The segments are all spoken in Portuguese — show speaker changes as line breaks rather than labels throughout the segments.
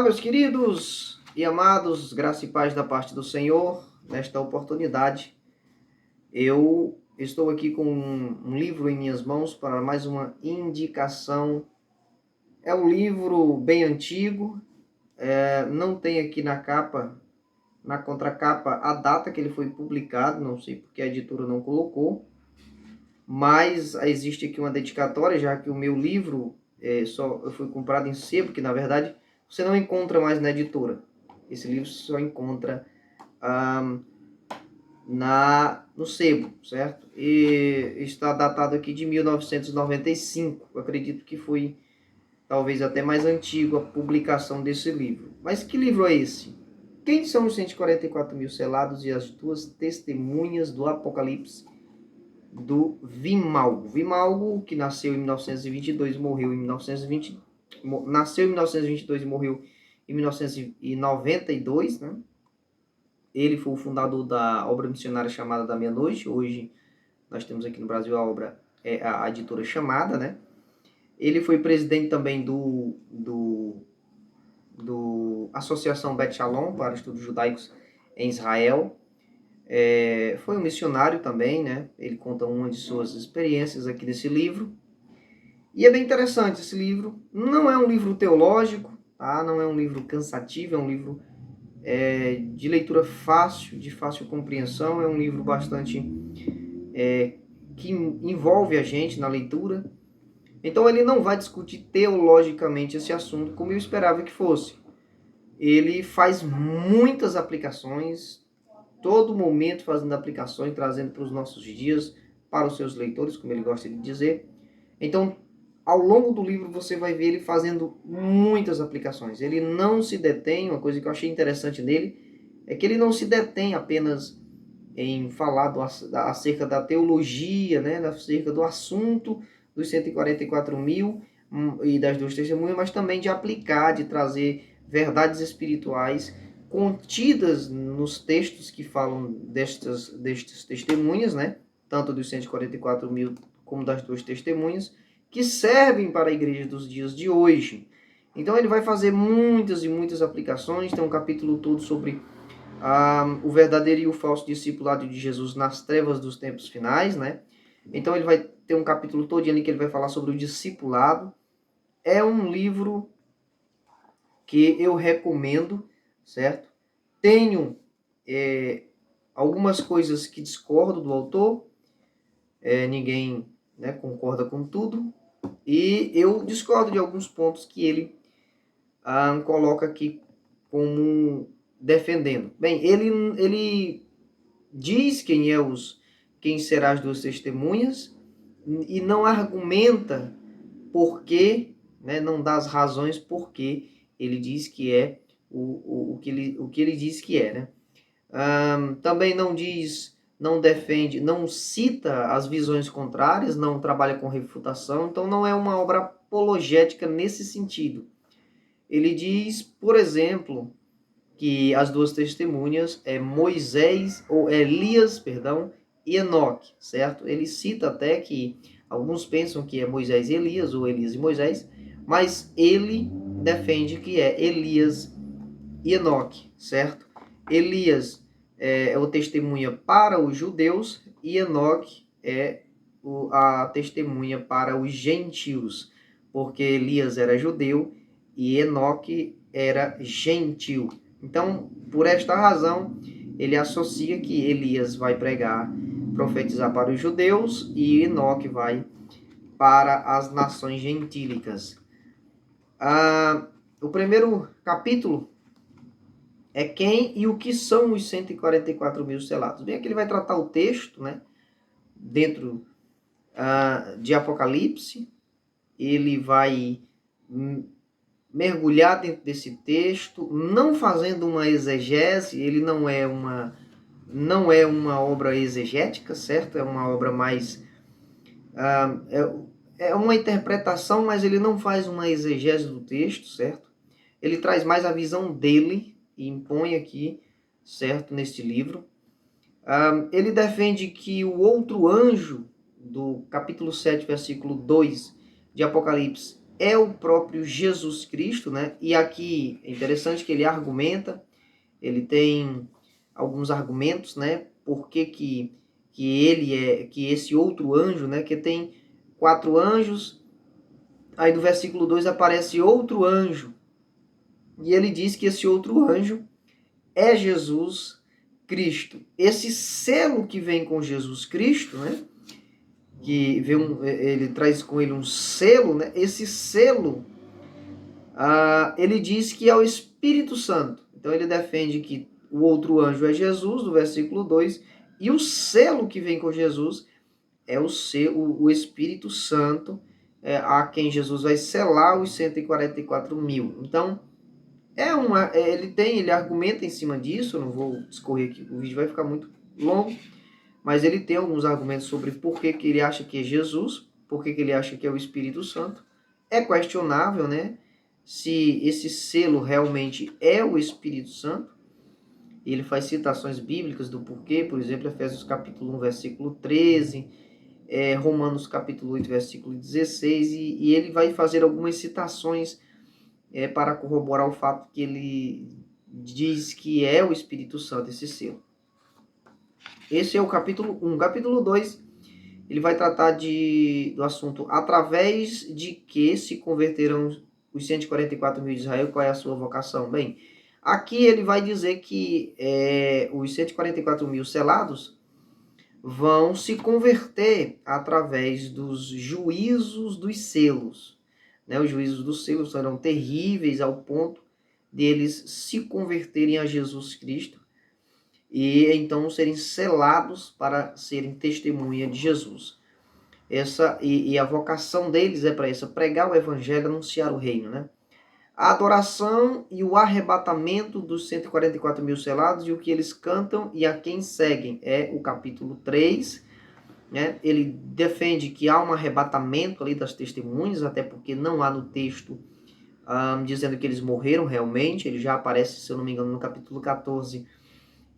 Olá, meus queridos e amados, graça e paz da parte do Senhor. Nesta oportunidade, eu estou aqui com um livro em minhas mãos para mais uma indicação. É um livro bem antigo, não tem aqui na capa, na contracapa, a data que ele foi publicado, não sei porque a editora não colocou, mas existe aqui uma dedicatória, já que o meu livro eu fui comprado em sebo, que na verdade você não encontra mais na editora. Esse livro só encontra no sebo, certo? E está datado aqui de 1995. Eu acredito que foi talvez até mais antigo a publicação desse livro. Mas que livro é esse? Quem são os 144 mil selados e as duas testemunhas do Apocalipse do Vimalgo? Vimalgo, que nasceu em 1922 e morreu em 1920, nasceu em 1922 e morreu em 1992, né? Ele foi o fundador da obra missionária chamada da Meia-Noite. Hoje nós temos aqui no Brasil a obra, a editora Chamada, né? Ele foi presidente também do Associação Bet Shalom para Estudos Judaicos em Israel. Foi um missionário também, né? Ele conta uma de suas experiências aqui nesse livro. E é bem interessante esse livro. Não é um livro teológico, tá? Não é um livro cansativo, é um livro de leitura fácil, de fácil compreensão. É um livro bastante que envolve a gente na leitura. Então ele não vai discutir teologicamente esse assunto como eu esperava que fosse. Ele faz muitas aplicações, todo momento fazendo aplicações, trazendo para os nossos dias, para os seus leitores, como ele gosta de dizer. Então, ao longo do livro você vai ver ele fazendo muitas aplicações. Ele não se detém, uma coisa que eu achei interessante nele, é que ele não se detém apenas em falar acerca da teologia, né, acerca do assunto dos 144 mil e das duas testemunhas, mas também de aplicar, de trazer verdades espirituais contidas nos textos que falam destas testemunhas, né, tanto dos 144 mil como das duas testemunhas, que servem para a igreja dos dias de hoje. Então ele vai fazer muitas e muitas aplicações. Tem um capítulo todo sobre o verdadeiro e o falso discipulado de Jesus nas trevas dos tempos finais, né? Então ele vai ter um capítulo todo ali que ele vai falar sobre o discipulado. É um livro que eu recomendo, certo? Tenho algumas coisas que discordo do autor, ninguém, né, concorda com tudo, e eu discordo de alguns pontos que ele coloca aqui como defendendo. Bem, ele diz quem será as duas testemunhas e não argumenta por quê, né, não dá as razões por que ele diz que é o que ele diz que é, né? Também não diz, não defende, não cita as visões contrárias, não trabalha com refutação, então não é uma obra apologética nesse sentido. Ele diz, por exemplo, que as duas testemunhas é Moisés, ou Elias, perdão, e Enoque, certo? Ele cita até que alguns pensam que é Moisés e Elias, ou Elias e Moisés, mas ele defende que é Elias e Enoque, certo? Elias é o testemunha para os judeus e Enoque é a testemunha para os gentios, porque Elias era judeu e Enoque era gentil. Então, por esta razão, ele associa que Elias vai pregar, profetizar para os judeus e Enoque vai para as nações gentílicas. O primeiro capítulo é quem e o que são os 144 mil selados. Bem, aqui ele vai tratar o texto, né, dentro de Apocalipse. Ele vai mergulhar dentro desse texto, não fazendo uma exegese. Ele não é uma obra exegética, certo? É uma obra mais é uma interpretação, mas ele não faz uma exegese do texto, certo? Ele traz mais a visão dele e impõe aqui, certo, neste livro. Ele defende que o outro anjo do capítulo 7, versículo 2 de Apocalipse é o próprio Jesus Cristo, né? E aqui é interessante que ele argumenta, ele tem alguns argumentos, né? Por que ele é, que esse outro anjo, né? Que tem 4 anjos, aí no versículo 2 aparece outro anjo, e ele diz que esse outro anjo é Jesus Cristo. Esse selo que vem com Jesus Cristo, né? Que ele traz com ele um selo, né? Esse selo, ele diz que é o Espírito Santo. Então ele defende que o outro anjo é Jesus, no versículo 2, e o selo que vem com Jesus é o Espírito Santo, a quem Jesus vai selar os 144 mil. Então, ele argumenta em cima disso, eu não vou discorrer aqui, o vídeo vai ficar muito longo, mas ele tem alguns argumentos sobre por que ele acha que é Jesus, por que ele acha que é o Espírito Santo. É questionável, né, se esse selo realmente é o Espírito Santo. Ele faz citações bíblicas do porquê, por exemplo, Efésios capítulo 1, versículo 13, Romanos capítulo 8, versículo 16, e ele vai fazer algumas citações para corroborar o fato que ele diz que é o Espírito Santo, esse selo. Esse é o capítulo 1. Capítulo 2, ele vai tratar do assunto através de que se converterão os 144 mil de Israel, qual é a sua vocação? Bem, aqui ele vai dizer que os 144 mil selados vão se converter através dos juízos dos selos. Né? Os juízos dos selos serão terríveis ao ponto deles se converterem a Jesus Cristo e então serem selados para serem testemunha de Jesus. E a vocação deles é para essa, pregar o evangelho, anunciar o reino, né? A adoração e o arrebatamento dos 144 mil selados e o que eles cantam e a quem seguem é o capítulo 3, né? Ele defende que há um arrebatamento ali das testemunhas, até porque não há no texto dizendo que eles morreram realmente. Ele já aparece, se eu não me engano, no capítulo 14,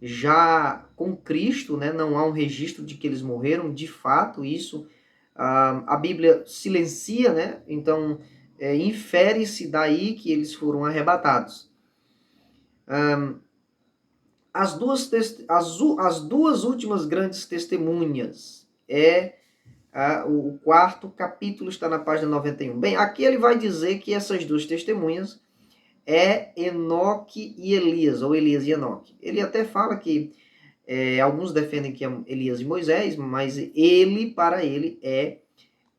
já com Cristo, né? Não há um registro de que eles morreram, de fato, isso a Bíblia silencia, né? Então, infere-se daí que eles foram arrebatados. As duas últimas grandes testemunhas o quarto capítulo, está na página 91. Bem, aqui ele vai dizer que essas duas testemunhas é Enoque e Elias, ou Elias e Enoque. Ele até fala que alguns defendem que é Elias e Moisés, mas para ele é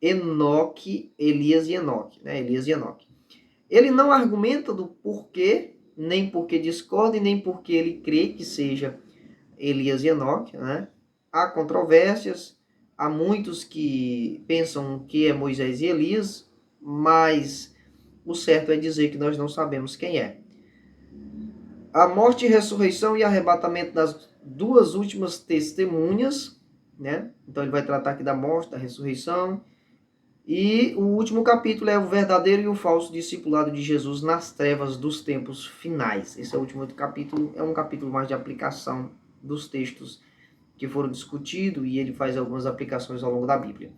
Enoque, Elias e Enoque, né? Elias e Enoque. Ele não argumenta do porquê, nem porque discorda, e nem porque ele crê que seja Elias e Enoque, né? Há controvérsias, há muitos que pensam que é Moisés e Elias, mas o certo é dizer que nós não sabemos quem é. A morte, ressurreição e arrebatamento das duas últimas testemunhas, né? Então ele vai tratar aqui da morte, da ressurreição. E o último capítulo é o verdadeiro e o falso discipulado de Jesus nas trevas dos tempos finais. Esse é o último capítulo, é um capítulo mais de aplicação dos textos que foram discutidos, e ele faz algumas aplicações ao longo da Bíblia.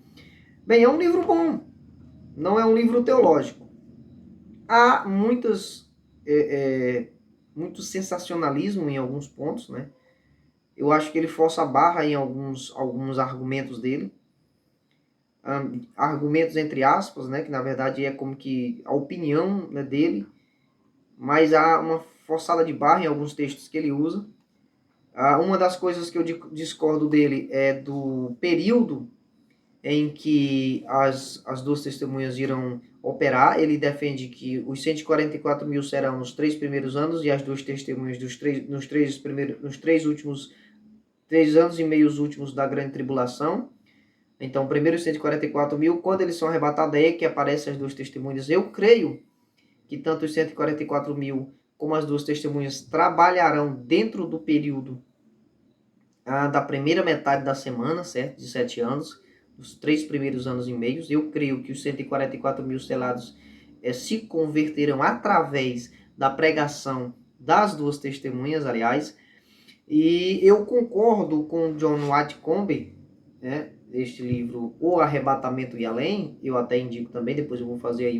Bem, é um livro bom, não é um livro teológico. Há muito sensacionalismo em alguns pontos, né? Eu acho que ele força a barra em alguns argumentos dele. Argumentos entre aspas, né? Que na verdade é como que a opinião, né, dele, mas há uma forçada de barra em alguns textos que ele usa. Uma das coisas que eu discordo dele é do período em que as duas testemunhas irão operar. Ele defende que os 144 mil serão nos 3 primeiros anos e as duas testemunhas nos 3 últimos 3 anos e meios últimos da grande tribulação. Então, primeiro os 144 mil, quando eles são arrebatados, é que aparecem as duas testemunhas. Eu creio que tanto os 144 mil como as duas testemunhas trabalharão dentro do período da primeira metade da semana, certo? De 7 anos, os 3 primeiros anos e meios. Eu creio que os 144 mil selados se converterão através da pregação das duas testemunhas, aliás. E eu concordo com John Whitcomb, né? Este livro, O Arrebatamento e Além. Eu até indico também, depois eu vou fazer aí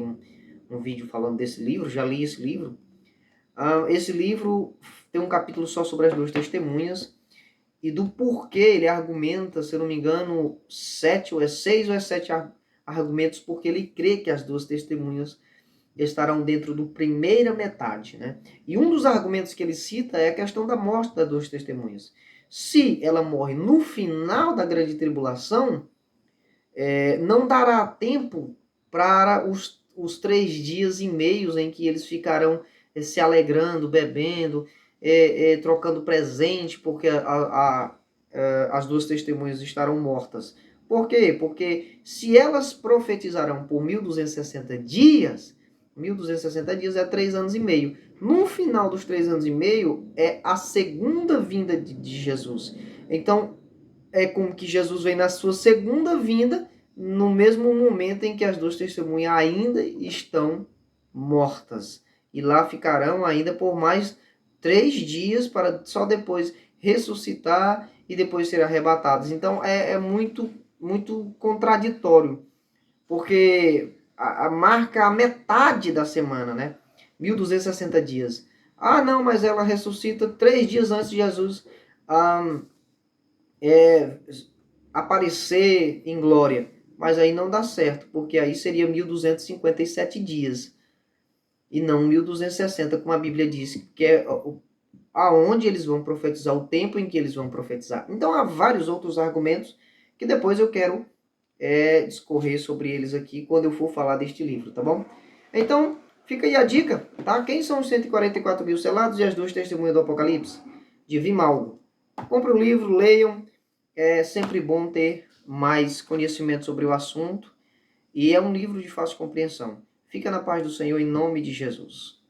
um vídeo falando desse livro, já li esse livro. Esse livro tem um capítulo só sobre as duas testemunhas e do porquê ele argumenta, se eu não me engano, 6 ou 7 argumentos porque ele crê que as duas testemunhas estarão dentro do primeira metade, né? E um dos argumentos que ele cita é a questão da morte das duas testemunhas. Se ela morre no final da grande tribulação, não dará tempo para os 3 dias e meio em que eles ficarão se alegrando, bebendo, trocando presente, porque as duas testemunhas estarão mortas. Por quê? Porque se elas profetizarão por 1260 dias, 1260 dias é 3 anos e meio. No final dos 3 anos e meio é a segunda vinda de Jesus. Então, é como que Jesus vem na sua segunda vinda, no mesmo momento em que as duas testemunhas ainda estão mortas. E lá ficarão ainda por mais 3 dias, para só depois ressuscitar e depois ser arrebatadas. Então é muito, muito contraditório, porque marca a metade da semana, né? 1260 dias. Ah, não, mas ela ressuscita 3 dias antes de Jesus aparecer em glória. Mas aí não dá certo, porque aí seria 1257 dias. E não 1260, como a Bíblia diz, que é aonde eles vão profetizar, o tempo em que eles vão profetizar. Então há vários outros argumentos que depois eu quero discorrer sobre eles aqui quando eu for falar deste livro, tá bom? Então, fica aí a dica, tá? Quem são os 144 mil selados e as duas testemunhas do Apocalipse? De Vimaldo. Compre o livro, leiam. É sempre bom ter mais conhecimento sobre o assunto. E é um livro de fácil compreensão. Fica na paz do Senhor em nome de Jesus.